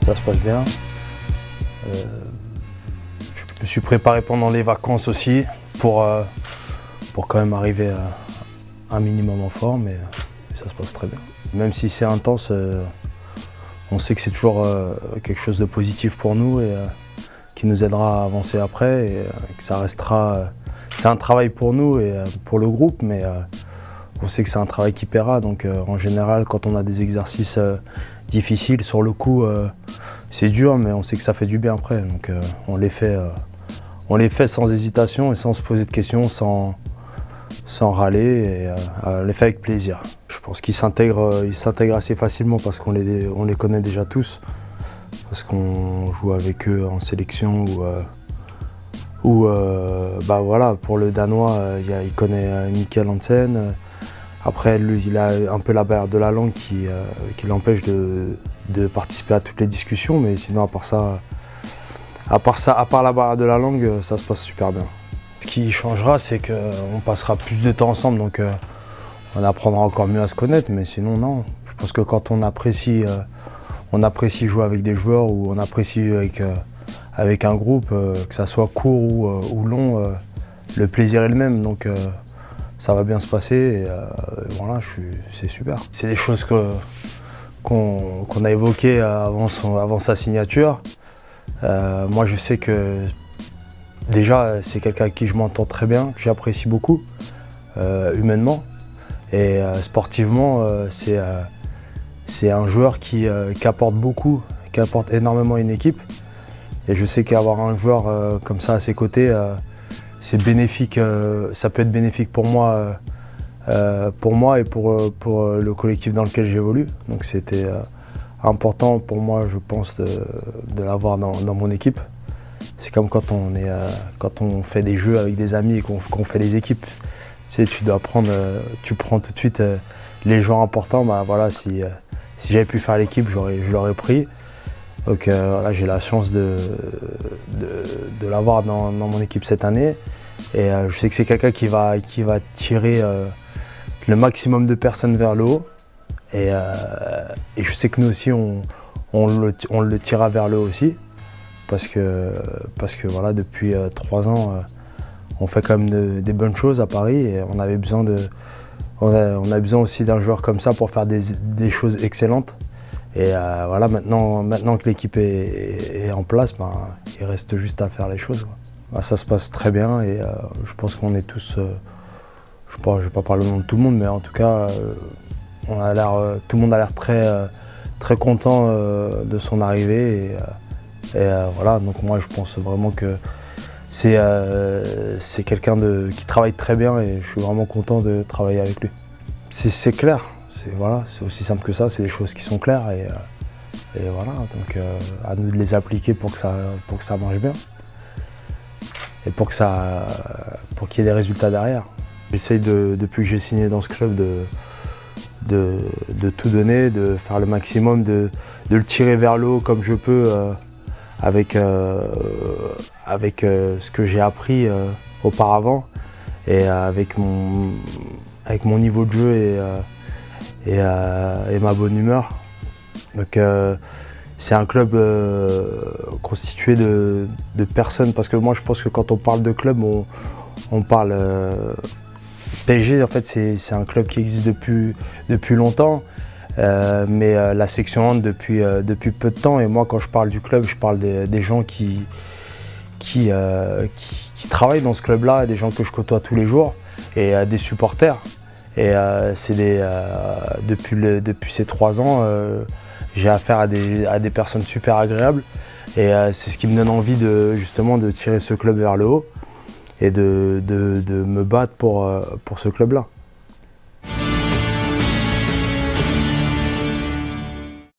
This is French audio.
Ça se passe bien. Je me suis préparé pendant les vacances aussi pour quand même arriver à un minimum en forme et ça se passe très bien. Même si c'est intense, on sait que c'est toujours quelque chose de positif pour nous et qui nous aidera à avancer après et que ça restera. C'est un travail pour nous et pour le groupe, mais on sait que c'est un travail qui paiera. Donc en général, quand on a des exercices difficiles, sur le coup, c'est dur, mais on sait que ça fait du bien après. Donc on les fait sans hésitation et sans se poser de questions, sans râler, et on les fait avec plaisir. Je pense qu'ils s'intègrent assez facilement parce qu'on les connaît déjà tous, parce qu'on joue avec eux en sélection ou bah voilà, pour le Danois, il connaît Mikkel Hansen. Après, lui, il a un peu la barrière de la langue qui l'empêche de participer à toutes les discussions, mais sinon, à part la barrière de la langue, ça se passe super bien. Ce qui changera, c'est qu'on passera plus de temps ensemble, donc on apprendra encore mieux à se connaître, mais sinon, non. Je pense que quand on apprécie jouer avec des joueurs ou on apprécie avec un groupe, que ça soit court ou long, le plaisir est le même. Donc ça va bien se passer et voilà, c'est super. C'est des choses qu'on a évoquées avant sa signature. Moi je sais que déjà c'est quelqu'un avec qui je m'entends très bien, que j'apprécie beaucoup humainement. Et sportivement, c'est un joueur qui apporte beaucoup, qui apporte énormément à une équipe. Et je sais qu'avoir un joueur comme ça à ses côtés, c'est bénéfique. Ça peut être bénéfique pour moi et pour le collectif dans lequel j'évolue. Donc c'était important pour moi, je pense, de l'avoir dans mon équipe. C'est comme quand on fait des jeux avec des amis et qu'on fait des équipes. Tu sais, tu prends tout de suite les joueurs importants. Bah voilà, si j'avais pu faire l'équipe, je l'aurais pris. Donc voilà, j'ai la chance de l'avoir dans mon équipe cette année. Et je sais que c'est quelqu'un qui va tirer le maximum de personnes vers le haut. Et je sais que nous aussi, on le tirera vers le haut aussi. Parce que voilà, depuis 3 ans, on fait quand même des bonnes choses à Paris. Et on avait besoin on a besoin aussi d'un joueur comme ça pour faire des choses excellentes. Et voilà, maintenant que l'équipe est en place, ben, il reste juste à faire les choses. Ben, ça se passe très bien et je pense qu'on est tous, je ne vais pas parler au nom de tout le monde, mais en tout cas, tout le monde a l'air très content de son arrivée. Et voilà, donc moi je pense vraiment que c'est quelqu'un qui travaille très bien et je suis vraiment content de travailler avec lui. C'est clair. Voilà, c'est aussi simple que ça, c'est des choses qui sont claires et voilà, donc à nous de les appliquer pour que ça marche bien et pour qu'il y ait des résultats derrière. J'essaye depuis que j'ai signé dans ce club de tout donner, de faire le maximum, de le tirer vers le haut comme je peux avec ce que j'ai appris auparavant et avec mon niveau de jeu et ma bonne humeur. Donc c'est un club constitué de personnes, parce que moi je pense que quand on parle de club, on parle PSG. En fait c'est un club qui existe depuis longtemps, mais la section hand depuis peu de temps. Et moi quand je parle du club, je parle des gens qui travaillent dans ce club-là, des gens que je côtoie tous les jours et des supporters. Et depuis ces 3 ans, j'ai affaire à des personnes super agréables. Et c'est ce qui me donne envie justement de tirer ce club vers le haut et de me battre pour ce club-là.